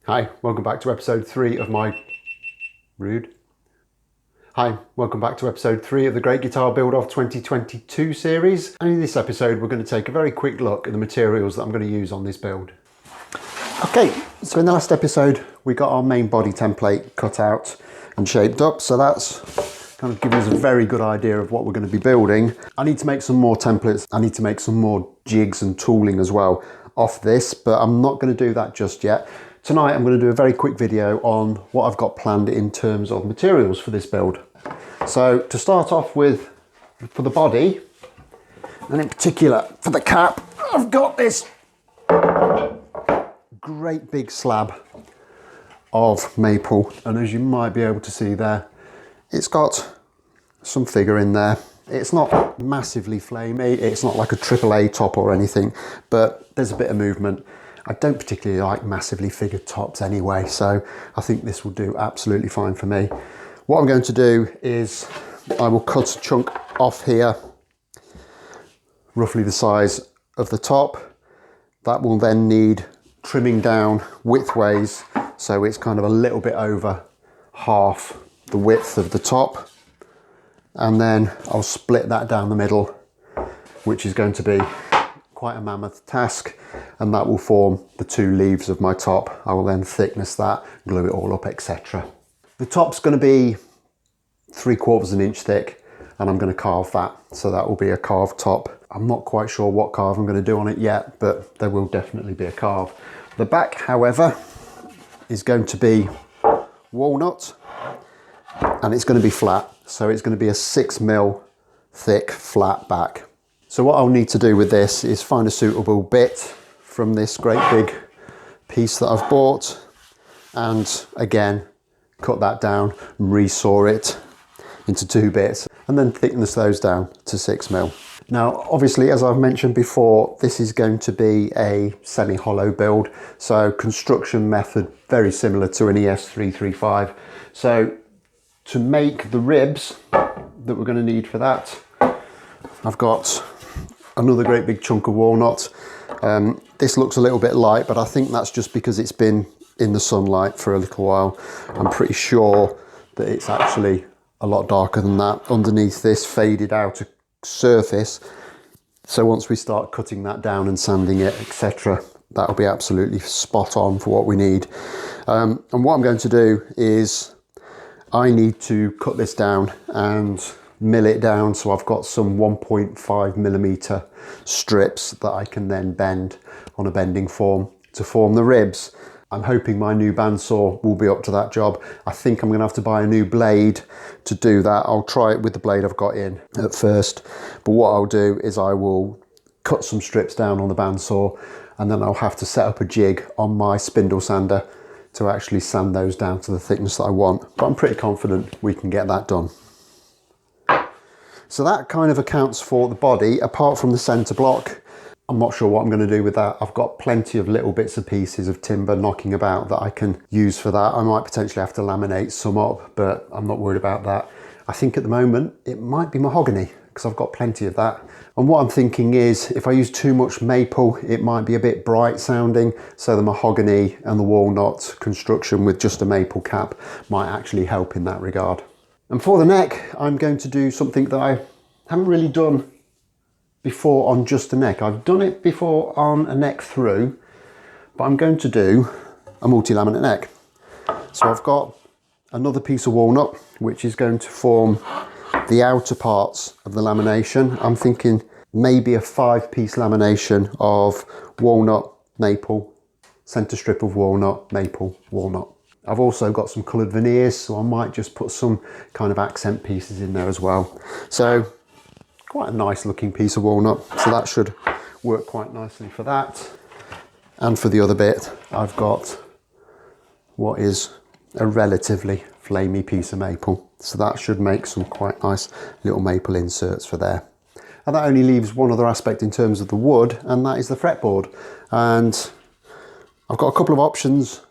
Hi, welcome back to episode 3 of my... Rude. Hi, welcome back to episode 3 of the Great Guitar Build Off 2022 series. And in this episode, we're going to take a very quick look at the materials that I'm going to use on this build. Okay, so in the last episode, we got our main body template cut out and shaped up. So that's kind of giving us a very good idea of what we're going to be building. I need to make some more templates. I need to make some more jigs and tooling as well off this, but I'm not going to do that just yet. Tonight I'm going to do a very quick video on what I've got planned in terms of materials for this build. So to start off with, for the body, and in particular for the cap, I've got this great big slab of maple, and as you might be able to see there, it's got some figure in there. It's not massively flamey, it's not like a AAA top or anything, but there's a bit of movement. I don't particularly like massively figured tops anyway, so I think this will do absolutely fine for me. What I'm going to do is I will cut a chunk off here, roughly the size of the top. That will then need trimming down widthways, so it's kind of a little bit over half the width of the top. And then I'll split that down the middle, which is going to be quite a mammoth task, and that will form the two leaves of my top. I will then thickness that, glue it all up, etc. The top's going to be 3/4 of an inch thick, and I'm going to carve that, so that will be a carved top. I'm not quite sure what carve I'm going to do on it yet, but there will definitely be a carve. The back, however, is going to be walnut, and it's going to be flat, so it's going to be a 6mm thick flat back. So what I'll need to do with this is find a suitable bit from this great big piece that I've bought, and again cut that down and resaw it into 2 bits, and then thickness those down to 6mm. Now obviously, as I've mentioned before, this is going to be a semi-hollow build, so construction method very similar to an ES335. So to make the ribs that we're going to need for that, I've got another great big chunk of walnut. This looks a little bit light, but I think that's just because it's been in the sunlight for a little while. I'm pretty sure that it's actually a lot darker than that underneath this faded outer surface. So once we start cutting that down and sanding it, etc., that'll be absolutely spot on for what we need. And what I'm going to do is I need to cut this down and mill it down, so I've got some 1.5mm strips that I can then bend on a bending form to form the ribs. I'm hoping my new bandsaw will be up to that job. I think I'm going to have to buy a new blade to do that. I'll try it with the blade I've got in at first, but what I'll do is I will cut some strips down on the bandsaw, and then I'll have to set up a jig on my spindle sander to actually sand those down to the thickness that I want. But I'm pretty confident we can get that done. So that kind of accounts for the body, apart from the centre block. I'm not sure what I'm going to do with that. I've got plenty of little bits and pieces of timber knocking about that I can use for that. I might potentially have to laminate some up, but I'm not worried about that. I think at the moment it might be mahogany, because I've got plenty of that. And what I'm thinking is, if I use too much maple, it might be a bit bright sounding, so the mahogany and the walnut construction with just a maple cap might actually help in that regard. And for the neck, I'm going to do something that I haven't really done before on just a neck. I've done it before on a neck through, but I'm going to do a multi-laminate neck. So I've got another piece of walnut, which is going to form the outer parts of the lamination. I'm thinking maybe a 5-piece lamination of walnut, maple, centre strip of walnut, maple, walnut. I've also got some coloured veneers, so I might just put some kind of accent pieces in there as well. So quite a nice looking piece of walnut, so that should work quite nicely for that. And for the other bit, I've got what is a relatively flamey piece of maple, so that should make some quite nice little maple inserts for there. And that only leaves one other aspect in terms of the wood, and that is the fretboard. And I've got a couple of options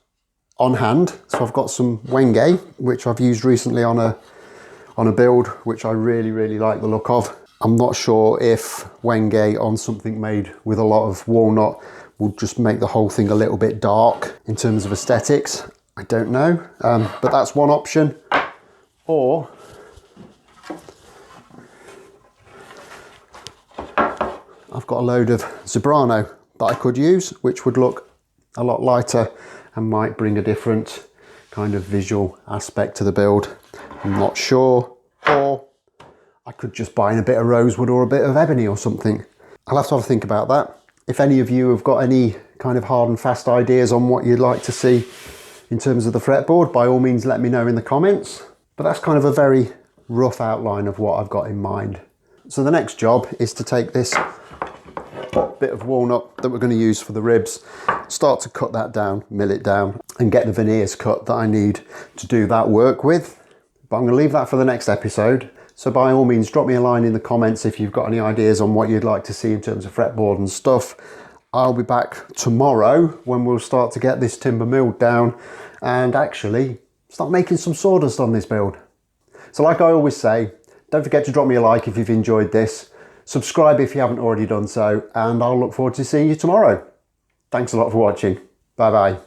on hand. So I've got some Wenge, which I've used recently on a build, which I really like the look of. I'm not sure if Wenge on something made with a lot of walnut will just make the whole thing a little bit dark in terms of aesthetics. I don't know, but that's one option. Or I've got a load of Zebrano that I could use, which would look a lot lighter and might bring a different kind of visual aspect to the build. I'm not sure. Or I could just buy in a bit of rosewood or a bit of ebony or something. I'll have to have a think about that. If any of you have got any kind of hard and fast ideas on what you'd like to see in terms of the fretboard, by all means let me know in the comments. But that's kind of a very rough outline of what I've got in mind. So the next job is to take this bit of walnut that we're going to use for the ribs, start to cut that down, mill it down, and get the veneers cut that I need to do that work with. But I'm going to leave that for the next episode. So by all means, drop me a line in the comments if you've got any ideas on what you'd like to see in terms of fretboard and stuff. I'll be back tomorrow when we'll start to get this timber milled down and actually start making some sawdust on this build. So like I always say, don't forget to drop me a like if you've enjoyed this. Subscribe if you haven't already done so, and I'll look forward to seeing you tomorrow. Thanks a lot for watching. Bye bye.